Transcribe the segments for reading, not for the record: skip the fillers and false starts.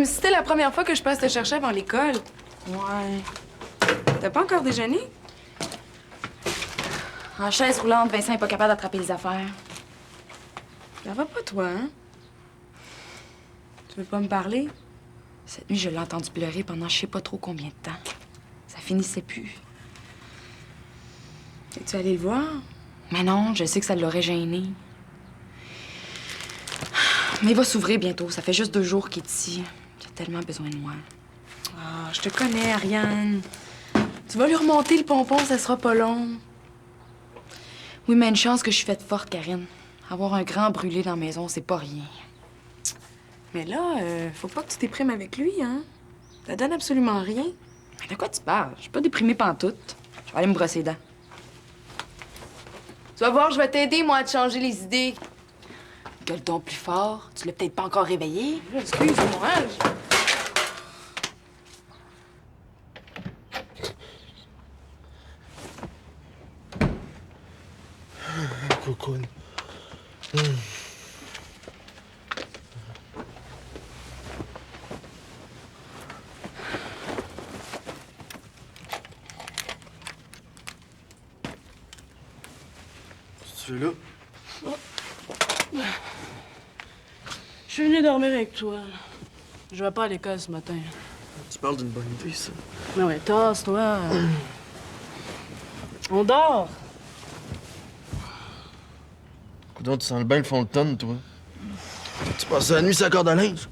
Comme si c'était la première fois que je passe te chercher avant l'école. Ouais. T'as pas encore déjeuné? En chaise roulante, Vincent est pas capable d'attraper les affaires. Ça va pas, toi, hein? Tu veux pas me parler? Cette nuit, je l'ai entendu pleurer pendant je sais pas trop combien de temps. Ça finissait plus. Es-tu allé le voir? Mais non, je sais que ça l'aurait gêné. Mais il va s'ouvrir bientôt. Ça fait juste 2 jours qu'il est ici. Il a tellement besoin de moi. Ah, je te connais, Ariane. Tu vas lui remonter le pompon, ça sera pas long. Oui, mais une chance que je suis faite forte, Karine. Avoir un grand brûlé dans la maison, c'est pas rien. Mais là, faut pas que tu t'éprimes avec lui, hein? Ça donne absolument rien. Mais de quoi tu parles? Je suis pas déprimée pantoute. Je vais aller me brosser les dents. Tu vas voir, je vais t'aider, moi, à te changer les idées. Gueule donc plus fort. Tu l'as peut-être pas encore réveillé. Excuse-moi. Cocoon. Tu es là? Je suis venue dormir avec toi. Je vais pas à l'école ce matin. Tu parles d'une bonne idée, ça. Mais ouais, tasse-toi. On dort. Coudonc, tu sens bien le fond de tonne, toi. Tu passes la nuit sur la corde à linge?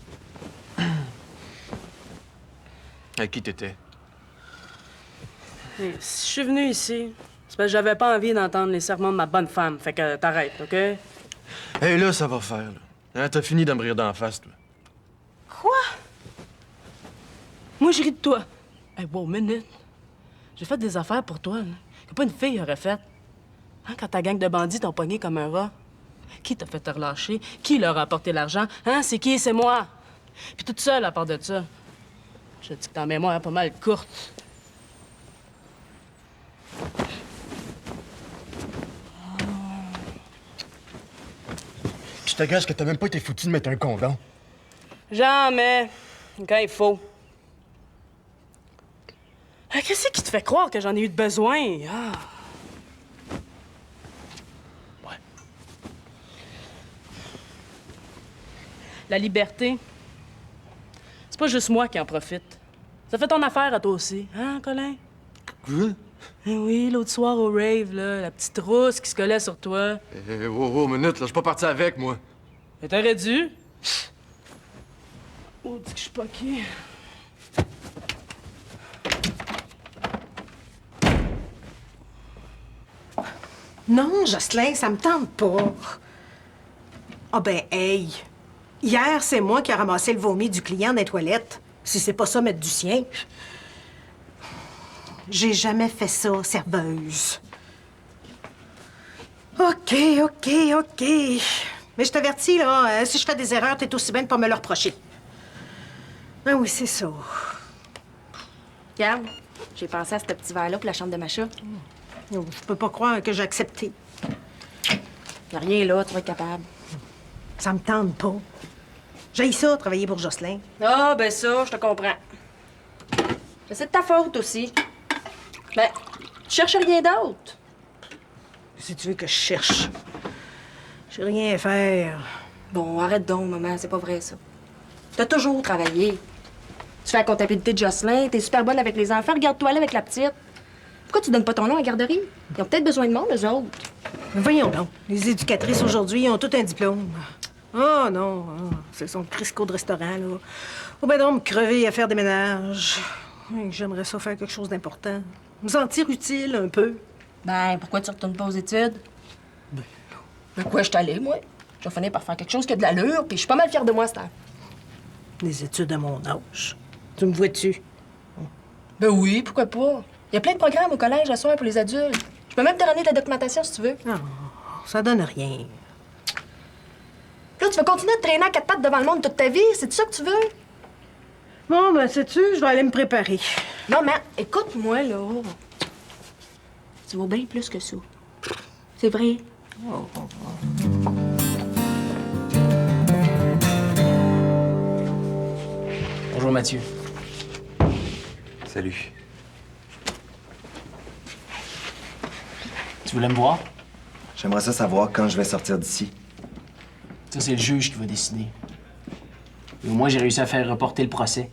Avec qui t'étais? Mais si je suis venue ici, c'est parce que j'avais pas envie d'entendre les sermons de ma bonne femme. Fait que t'arrêtes, OK? Hey, là, ça va faire, là. Hein, t'as fini de me rire d'en face, toi. Quoi? Moi, je ris de toi. Hey, wow, minute. J'ai fait des affaires pour toi, là, que pas une fille aurait faites. Hein, quand ta gang de bandits t'ont pogné comme un rat. Qui t'a fait te relâcher? Qui leur a apporté l'argent? Hein? C'est qui? C'est moi. Puis toute seule à part de ça. Je te dis que ta mémoire est pas mal courte. Je te gage que t'as même pas été foutu de mettre un condom. Jamais. Quand il faut. Qu'est-ce qui te fait croire que j'en ai eu de besoin? Ah. Ouais. La liberté, c'est pas juste moi qui en profite. Ça fait ton affaire à toi aussi, hein, Colin? Quoi? Eh oui, l'autre soir au rave, là, la petite rousse qui se collait sur toi. Wow, minute, là, je suis pas parti avec, moi. Mais t'aurais dû. Oh, dis que je suis poqué. Non, Jocelyn, ça me tente pas. Ah ben, hey! Hier, c'est moi qui ai ramassé le vomi du client des toilettes. Si c'est pas ça, mettre du sien. J'ai jamais fait ça, serveuse. OK. Mais je t'avertis, là, si je fais des erreurs, t'es aussi bien de pas me le reprocher. Ah oui, c'est ça. Regarde, j'ai pensé à ce petit verre-là pour la chambre de Macha. Oh, je peux pas croire que j'ai accepté. Y'a rien là, tu vas être capable. Ça me tente pas. J'ai ça, travailler pour Jocelyn. Ah, ben ça, je te comprends. Mais c'est de ta faute aussi. Ben, tu cherches rien d'autre. Si tu veux que je cherche. J'ai rien à faire. Bon, arrête donc, maman, c'est pas vrai, ça. T'as toujours travaillé. Tu fais la comptabilité de Jocelyn, t'es super bonne avec les enfants, regarde-toi là avec la petite. Pourquoi tu donnes pas ton nom à la garderie? Ils ont peut-être besoin de monde, eux autres. Mais voyons donc. Les éducatrices aujourd'hui ont tout un diplôme. Oh non, c'est son Crisco de restaurant, là. Oh ben donc, me crever à faire des ménages. Oui, j'aimerais ça faire quelque chose d'important. Me sentir utile un peu. Ben, pourquoi tu retournes pas aux études? Ben quoi, je suis allée, moi? Je vais finir par faire quelque chose qui a de l'allure, puis je suis pas mal fière de moi, cette heure. Les études à mon âge. Tu me vois-tu? Ben oui, pourquoi pas? Il y a plein de programmes au collège à soir pour les adultes. Je peux même te ramener de la documentation si tu veux. Non, ça donne rien. Là, tu vas continuer à te traîner à 4 pattes devant le monde toute ta vie? C'est ça que tu veux? Bon, ben, sais-tu, je vais aller me préparer. Non, mais écoute-moi, là. Tu vaux bien plus que ça. C'est vrai. Bonjour, Mathieu. Salut. Tu voulais me voir? J'aimerais ça savoir quand je vais sortir d'ici. Ça, c'est le juge qui va décider. Et au moins, j'ai réussi à faire reporter le procès.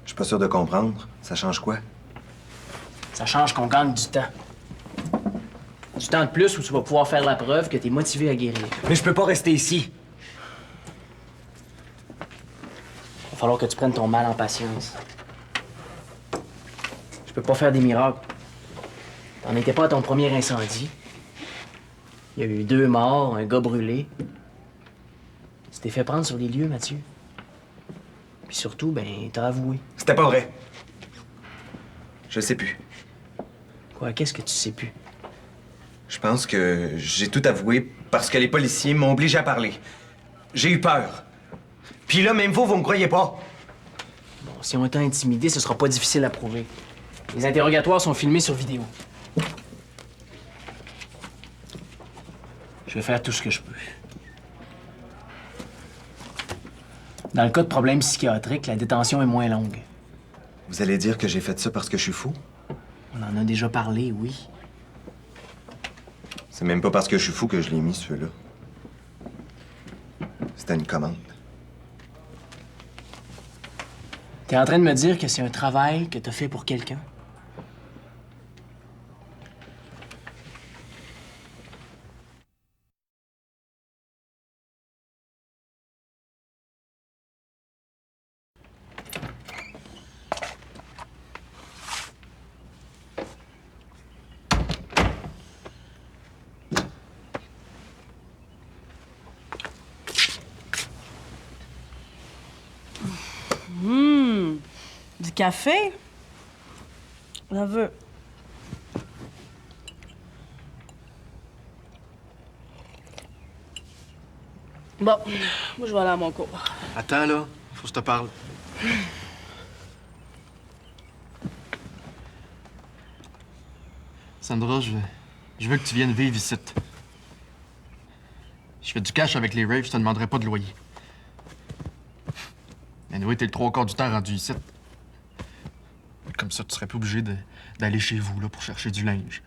Je suis pas sûr de comprendre. Ça change quoi? Ça change qu'on gagne du temps. Du temps de plus où tu vas pouvoir faire la preuve que t'es motivé à guérir. Mais je peux pas rester ici. Il va falloir que tu prennes ton mal en patience. Je peux pas faire des miracles. T'en étais pas à ton premier incendie. Il y a eu 2 morts, un gars brûlé. Tu t'es fait prendre sur les lieux, Mathieu. Puis surtout, ben, t'as avoué. C'était pas vrai. Je sais plus. Quoi, qu'est-ce que tu sais plus? Je pense que j'ai tout avoué parce que les policiers m'ont obligé à parler. J'ai eu peur. Puis là, même vous me croyez pas. Bon, si on t'a intimidé, ce sera pas difficile à prouver. Les interrogatoires sont filmés sur vidéo. Je vais faire tout ce que je peux. Dans le cas de problèmes psychiatriques, la détention est moins longue. Vous allez dire que j'ai fait ça parce que je suis fou? On en a déjà parlé, oui. C'est même pas parce que je suis fou que je l'ai mis, celui-là. C'était une commande. T'es en train de me dire que c'est un travail que t'as fait pour quelqu'un? Du café? J'en veux. Bon, moi, je vais aller à mon cours. Attends, là. Faut que je te parle. Sandra, je veux que tu viennes vivre ici. Je fais du cash avec les raves, je te demanderai pas de loyer. Mais oui, t'es le 3/4 du temps rendu ici. Comme ça, tu serais plus obligé d'aller chez vous, là, pour chercher du linge.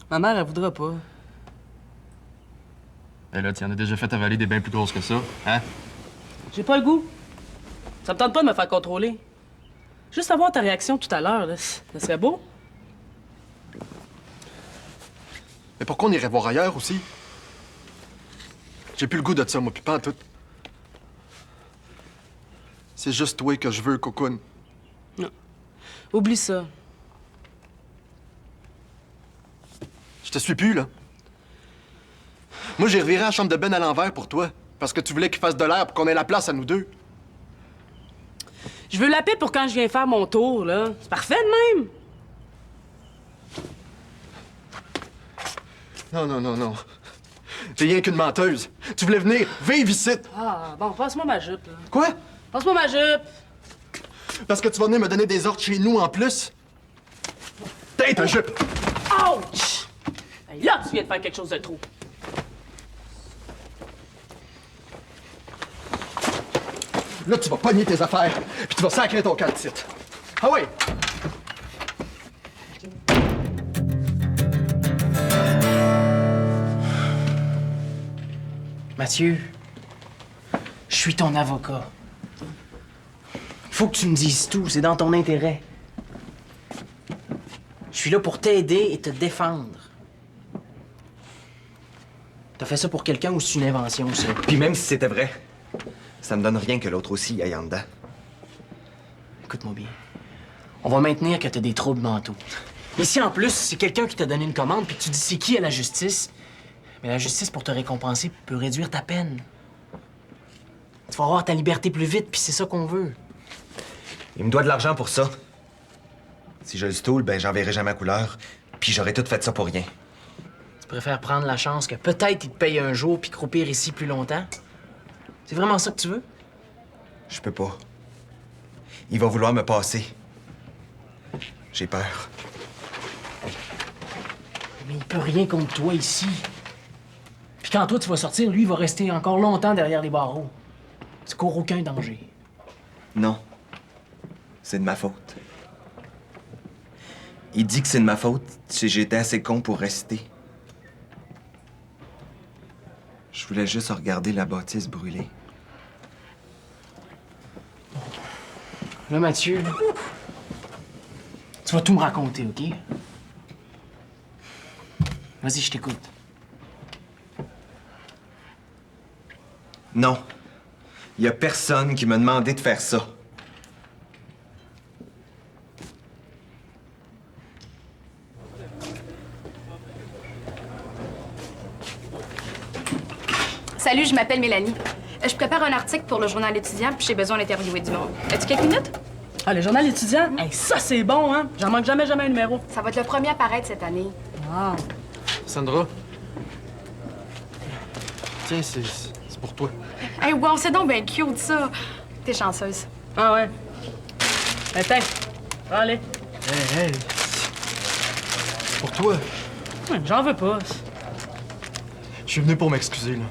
Ma mère, elle voudra pas. Et là, tu en as déjà fait avaler des bien plus grosses que ça, hein? J'ai pas le goût. Ça me tente pas de me faire contrôler. Juste avoir ta réaction tout à l'heure, là, ça serait beau. Mais pourquoi on irait voir ailleurs aussi? J'ai plus le goût de ça, moi, pis pas en tout. C'est juste toi que je veux, cocoon. Oublie ça. Je te suis plus, là. Moi, j'ai reviré la chambre de Ben à l'envers pour toi. Parce que tu voulais qu'il fasse de l'air pour qu'on ait la place à nous deux. Je veux la paix pour quand je viens faire mon tour, là. C'est parfait de même. Non, non, non, non. T'es rien qu'une menteuse. Tu voulais venir vivre ici. Ah, bon, passe-moi ma jupe, là. Quoi? Passe-moi ma jupe. Parce que tu vas venir me donner des ordres chez nous en plus? T'es ta jupe! Ouch! Hey, là, tu viens de faire quelque chose de trop. Là, tu vas pogner tes affaires, puis tu vas sacrer ton camp de titre. Ah ouais! Mathieu, je suis ton avocat. Faut que tu me dises tout, c'est dans ton intérêt. Je suis là pour t'aider et te défendre. T'as fait ça pour quelqu'un ou c'est une invention, ça? Puis même si c'était vrai, ça me donne rien que l'autre aussi aille en dedans. Écoute-moi bien. On va maintenir que t'as des troubles mentaux. Et si en plus, c'est quelqu'un qui t'a donné une commande puis que tu dis c'est qui à la justice, mais la justice, pour te récompenser, peut réduire ta peine. Tu vas avoir ta liberté plus vite, puis c'est ça qu'on veut. Il me doit de l'argent pour ça. Si je le stoule, ben j'enverrai jamais ma couleur, puis j'aurais tout fait ça pour rien. Tu préfères prendre la chance que peut-être il te paye un jour puis croupir ici plus longtemps? C'est vraiment ça que tu veux? Je peux pas. Il va vouloir me passer. J'ai peur. Mais il peut rien contre toi ici. Puis quand toi tu vas sortir, lui, il va rester encore longtemps derrière les barreaux. Tu cours aucun danger. Non. C'est de ma faute. Il dit que c'est de ma faute si j'étais assez con pour rester. Je voulais juste regarder la bâtisse brûler. Là, Mathieu, tu vas tout me raconter, OK? Vas-y, je t'écoute. Non. Il y a personne qui m'a demandé de faire ça. Salut, je m'appelle Mélanie. Je prépare un article pour le journal étudiant, puis j'ai besoin d'interviewer du monde. As-tu quelques minutes? Ah, le journal étudiant? Hey, ça, c'est bon, hein? J'en manque jamais un numéro. Ça va être le premier à paraître cette année. Wow. Sandra. Tiens, c'est pour toi. Hey, wow, c'est donc bien cute, ça. T'es chanceuse. Ah ouais. Attends. Allez. Hey. Pour toi. J'en veux pas. Je suis venu pour m'excuser, là.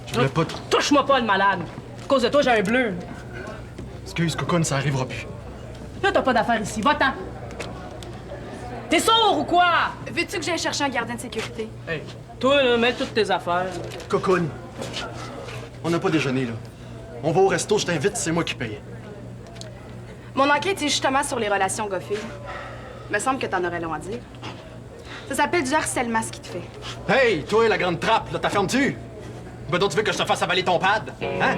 Je voulais pas... Touche-moi pas, le malade. À cause de toi, j'ai un bleu. Excuse, Cocoon, ça arrivera plus. Là, t'as pas d'affaires ici. Va-t'en. T'es sourd ou quoi? Veux-tu que j'aille chercher un gardien de sécurité? Hey, toi, là, mets toutes tes affaires. Cocoon. On n'a pas déjeuné, là. On va au resto, je t'invite, c'est moi qui paye. Mon enquête est justement sur les relations gars-filles. Me semble que t'en aurais long à dire. Ça s'appelle du harcèlement, ce qui te fait. Hey, toi, la grande trappe, là, t'as fermes-tu? Ben donc, tu veux que je te fasse avaler ton pad? Hein?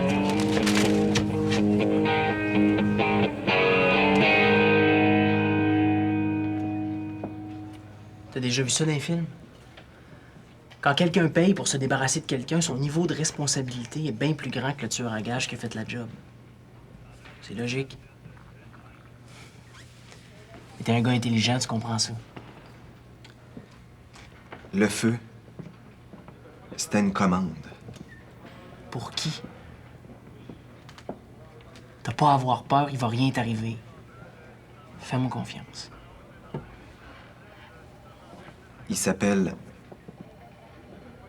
T'as déjà vu ça dans les films? Quand quelqu'un paye pour se débarrasser de quelqu'un, son niveau de responsabilité est bien plus grand que le tueur à gages qui a fait la job. C'est logique. Mais t'es un gars intelligent, tu comprends ça. Le feu, c'était une commande. Pour qui? T'as pas à avoir peur, il va rien t'arriver. Fais-moi confiance. Il s'appelle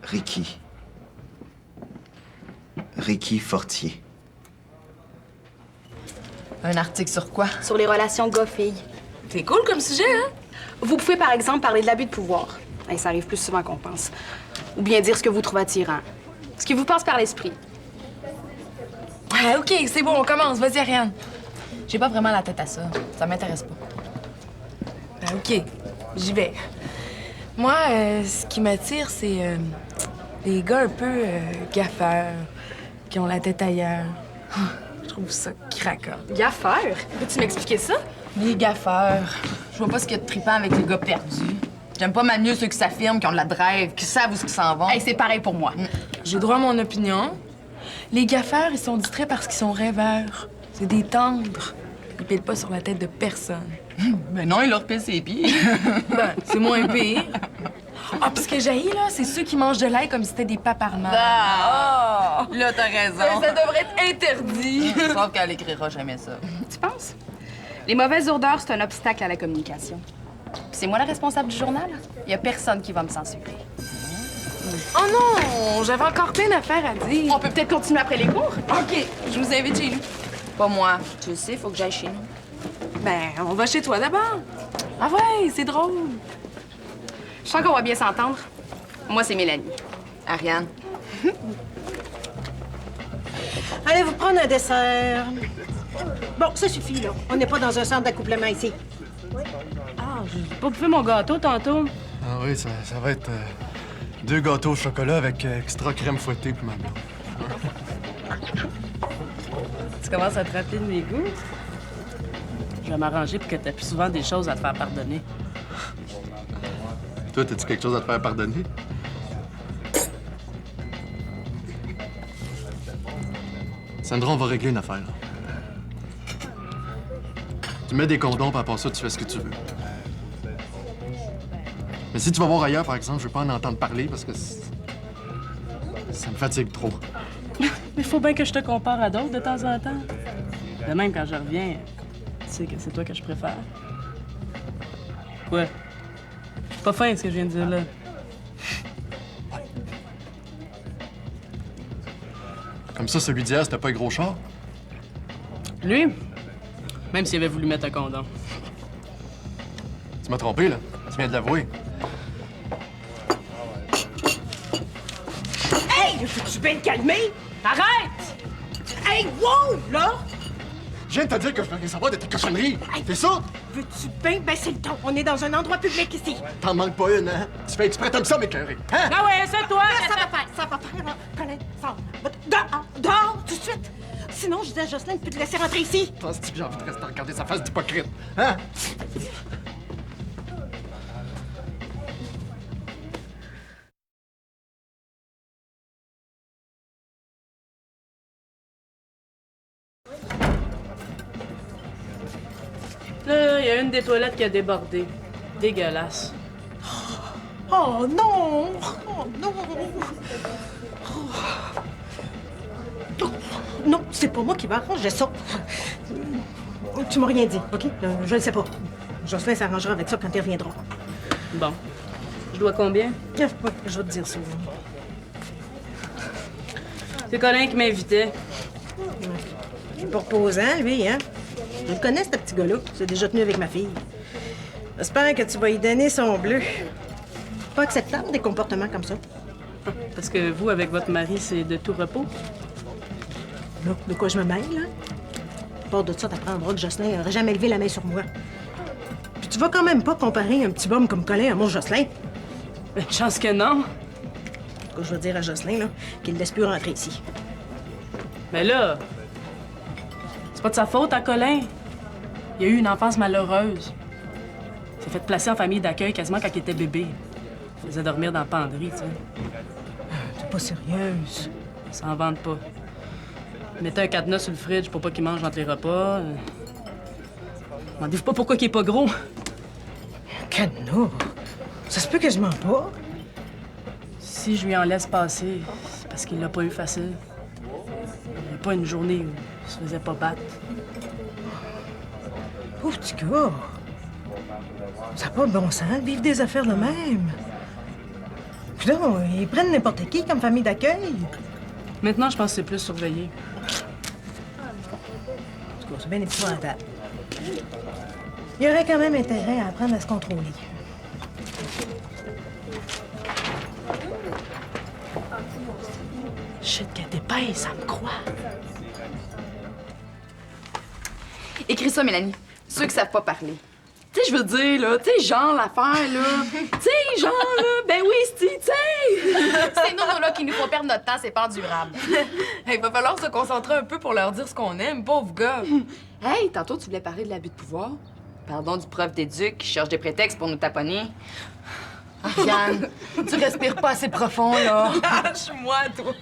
Ricky. Ricky Fortier. Un article sur quoi? Sur les relations gars-filles. C'est cool comme sujet, hein? Vous pouvez, par exemple, parler de l'abus de pouvoir. Hey, ça arrive plus souvent qu'on pense. Ou bien dire ce que vous trouvez attirant. Ce qui vous passe par l'esprit. Ah, OK, c'est bon, on commence. Vas-y, Ariane. J'ai pas vraiment la tête à ça. Ça m'intéresse pas. Ah, OK, j'y vais. Moi, ce qui m'attire, c'est les gars un peu gaffeurs, qui ont la tête ailleurs. Je trouve ça craquant. Gaffeur? Peux-tu m'expliquer ça? Les gaffeurs. Je vois pas ce qu'il y a de trippant avec les gars perdus. J'aime pas mal mieux ceux qui s'affirment, qui ont de la drive, qui savent où ils s'en vont. Hey, c'est pareil pour moi. J'ai droit à mon opinion. Les gaffeurs, ils sont distraits parce qu'ils sont rêveurs. C'est des tendres. Ils pilent pas sur la tête de personne. Ben non, ils leur pissent ses pieds. Ben, c'est moins pire. Ah, puis ce que j'haïs, là, c'est ceux qui mangent de l'ail comme si c'était des paparmans. Ah! Là, t'as raison. Ça devrait être interdit. Sauf qu'elle écrira jamais ça. Tu penses? Les mauvaises odeurs, c'est un obstacle à la communication. Puis c'est moi la responsable du journal. Il y a personne qui va me censurer. Oh non, j'avais encore plein d'affaires à dire. On peut peut-être continuer après les cours? OK, je vous invite chez nous. Pas moi. Tu le sais, faut que j'aille chez nous. Ben, on va chez toi d'abord. Ah ouais, c'est drôle. Je sens qu'on va bien s'entendre. Moi, c'est Mélanie. Ariane. Allez vous prendre un dessert. Bon, ça suffit, là. On n'est pas dans un centre d'accouplement ici. Ah, j'ai pas bouffé mon gâteau tantôt. Ah oui, ça va être 2 gâteaux au chocolat avec extra crème fouettée puis ma blonde. Tu commences à te rappeler de mes goûts? Je vais m'arranger pour que t'aies plus souvent des choses à te faire pardonner. Toi, t'as-tu quelque chose à te faire pardonner? Sandra, on va régler une affaire. Tu mets des condoms, puis à part ça, tu fais ce que tu veux. Mais si tu vas voir ailleurs, par exemple, je veux pas en entendre parler parce que ça me fatigue trop. Mais faut bien que je te compare à d'autres de temps en temps. De même, quand je reviens, tu sais que c'est toi que je préfère. Quoi? C'est pas fin, ce que je viens de dire là. Comme ça, celui d'hier, c'était pas un gros char? Lui, Même s'il avait voulu mettre un condom. Tu m'as trompé, là. Tu viens de l'avouer. Hey! Veux-tu bien te calmer? Arrête! Hey, wow! Là! Je viens de te dire que je veux rien savoir de tes cochonneries. C'est ça? Veux-tu bien baisser le ton? On est dans un endroit public ici. T'en manques pas une, hein? Tu fais exprès comme ça, m'écœurer. Hein? Ah ouais, c'est toi! Ça va faire, ça va faire. Là. Colin, sors. Dehors, dehors, tout de suite. Sinon, je dis à Jocelyne de te laisser rentrer ici. Penses-tu que j'ai envie de rester à regarder sa face d'hypocrite? Hein? Là, il y a une des toilettes qui a débordé. Dégueulasse. Oh non! Oh non! Oh. Non, c'est pas moi qui vais arranger ça. Tu m'as rien dit, OK? Je le sais pas. Jocelyn s'arrangera avec ça quand il reviendra. Bon. Je dois combien? Ouais, je vais te dire ça. C'est Colin qui m'invitait. Il est pas reposant, lui, hein? Je le connais, ce petit gars-là. C'est déjà tenu avec ma fille. J'espère que tu vas y donner son bleu. Pas acceptable, des comportements comme ça. Parce que vous, avec votre mari, c'est de tout repos? Là, de quoi je me mêle, là? À part de ça, t'apprendras que Jocelyn n'aurait jamais levé la main sur moi. Puis tu vas quand même pas comparer un petit bum comme Colin à mon Jocelyn. Une chance que non. En tout cas, je vais dire à Jocelyn, là, qu'il ne laisse plus rentrer ici. Mais là, c'est pas de sa faute à Colin. Il a eu une enfance malheureuse. Il s'est fait placer en famille d'accueil quasiment quand il était bébé. Il faisait dormir dans la penderie, tu sais. T'es pas sérieuse. Il s'en vante pas. Il mettait un cadenas sur le fridge pour pas qu'il mange entre les repas. Demandez-vous pas pourquoi il est pas gros. Cadenas? Ça se peut quasiment pas. Si je lui en laisse passer, c'est parce qu'il l'a pas eu facile. Il n'y a pas une journée où il se faisait pas battre. Pauvre petit gars. Ça n'a pas de bon sens de vivre des affaires de même. Puis là, ils prennent n'importe qui comme famille d'accueil. Maintenant, je pense que c'est plus surveillé. En tout cas, c'est bien épouvantable. Il y aurait quand même intérêt à apprendre à se contrôler. Shit, qu'elle est épaisse, ça me croit. Écris ça, Mélanie. Ceux qui savent pas parler. Tu sais, je veux dire, là, tu sais, genre l'affaire, là. Tu sais, genre, là, ben oui, tu sais. C'est nous, là, qui nous font perdre notre temps, c'est pas durable. Il va falloir se concentrer un peu pour leur dire ce qu'on aime, pauvre gars. Hey, tantôt, tu voulais parler de l'abus de pouvoir. Pardon du prof d'éduc qui cherche des prétextes pour nous taponner. Ariane, tu respires pas assez profond, là. Lâche-moi, toi.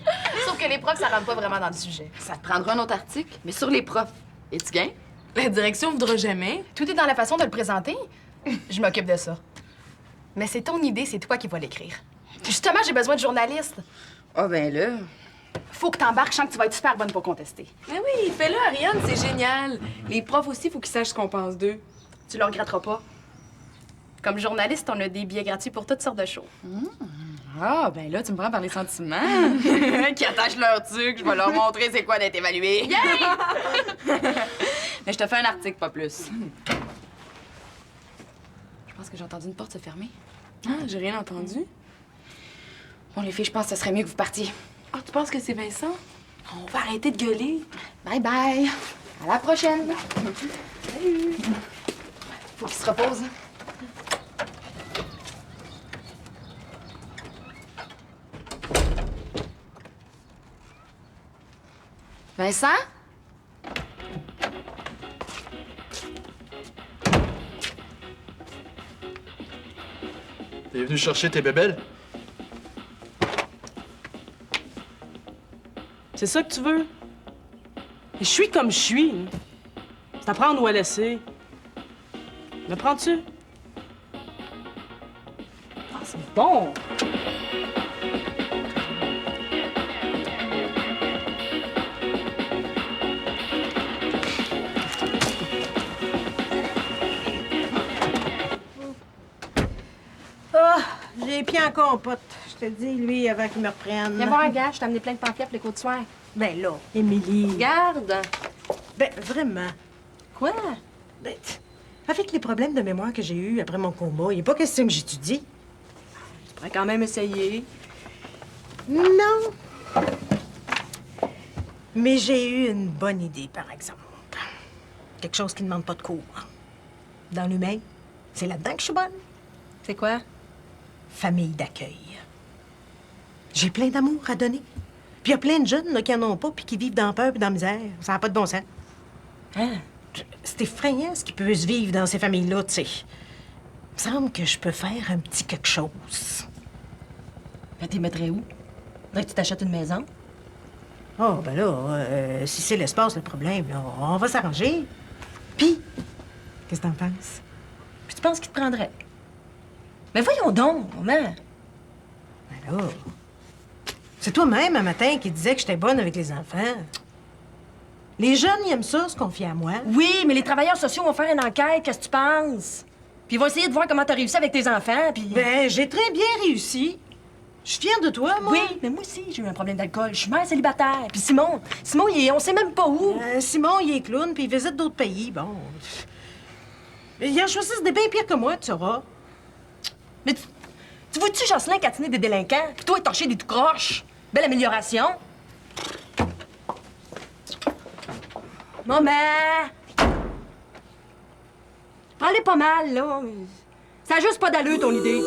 Sauf que les profs, ça rentre pas vraiment dans le sujet. Ça te prendra un autre article, mais sur les profs. Es-tu gain? La direction voudra jamais. Tout est dans la façon de le présenter. Je m'occupe de ça. Mais c'est ton idée, c'est toi qui vas l'écrire. Justement, j'ai besoin de journalistes. Ah, ben là. Faut que t'embarques, je sens que tu vas être super bonne pour contester. Mais oui, fais-le, Ariane, c'est génial. Les profs aussi, faut qu'ils sachent ce qu'on pense d'eux. Tu le regretteras pas. Comme journaliste, on a des billets gratuits pour toutes sortes de shows. Ah, ben là, tu me prends par les sentiments. Qui attachent leur truc, je vais leur montrer c'est quoi d'être évalué. Mais je te fais un article, pas plus. Je pense que j'ai entendu une porte se fermer. Ah, j'ai rien entendu. Bon, les filles, je pense que ce serait mieux que vous partiez. Ah, tu penses que c'est Vincent? On va arrêter de gueuler. Bye bye. À la prochaine. Salut. Faut qu'il se repose. Vincent? T'es venu chercher tes bébelles? C'est ça que tu veux? Et je suis comme je suis. C'est à prendre ou à laisser. Me prends-tu? Ah, c'est bon! Ah, j'ai les pieds en compote. Je te dis, lui, avant qu'il me reprenne. Viens voir un gars, je t'ai amené plein de pamphlets pour les cours de soir. Ben là, Émilie. Regarde. Ben, vraiment. Quoi? Ben, avec les problèmes de mémoire que j'ai eus après mon combat, il n'est pas question que j'étudie. Tu pourrais quand même essayer. Non. Mais j'ai eu une bonne idée, par exemple. Quelque chose qui ne demande pas de cours. Dans l'humain, c'est là-dedans que je suis bonne. C'est quoi? Famille d'accueil. J'ai plein d'amour à donner. Puis il y a plein de jeunes là, qui en ont pas puis qui vivent dans la peur et dans la misère. Ça n'a pas de bon sens. Hein? C'est effrayant ce qui peut se vivre dans ces familles-là, tu sais. Il me semble que je peux faire un petit quelque chose. Ben, t'y mettrais où? Faudrait que tu t'achètes une maison. Oh, ben là, si c'est l'espace le problème, là, on va s'arranger. Puis, qu'est-ce que t'en penses? Puis tu penses qu'il te prendrait? Mais voyons donc, maman. Ben là, c'est toi-même, un matin, qui disais que j'étais bonne avec les enfants. Les jeunes, ils aiment ça, se confier à moi. Oui, mais les travailleurs sociaux vont faire une enquête, qu'est-ce que tu penses? Puis ils vont essayer de voir comment t'as réussi avec tes enfants, puis... Ben, j'ai très bien réussi. Je suis fière de toi, moi. Oui, mais moi aussi, j'ai eu un problème d'alcool. Je suis mère célibataire. Puis Simon, on sait même pas où. Simon, il est clown, puis il visite d'autres pays. Bon. Il en choisissent des bien pires que moi, tu sauras. Mais tu vois-tu Jocelyn catiner des délinquants? Puis toi, torcher des tout croches? Belle amélioration. Maman! Prends-les pas mal, là. Ça a juste pas d'allure, ton idée.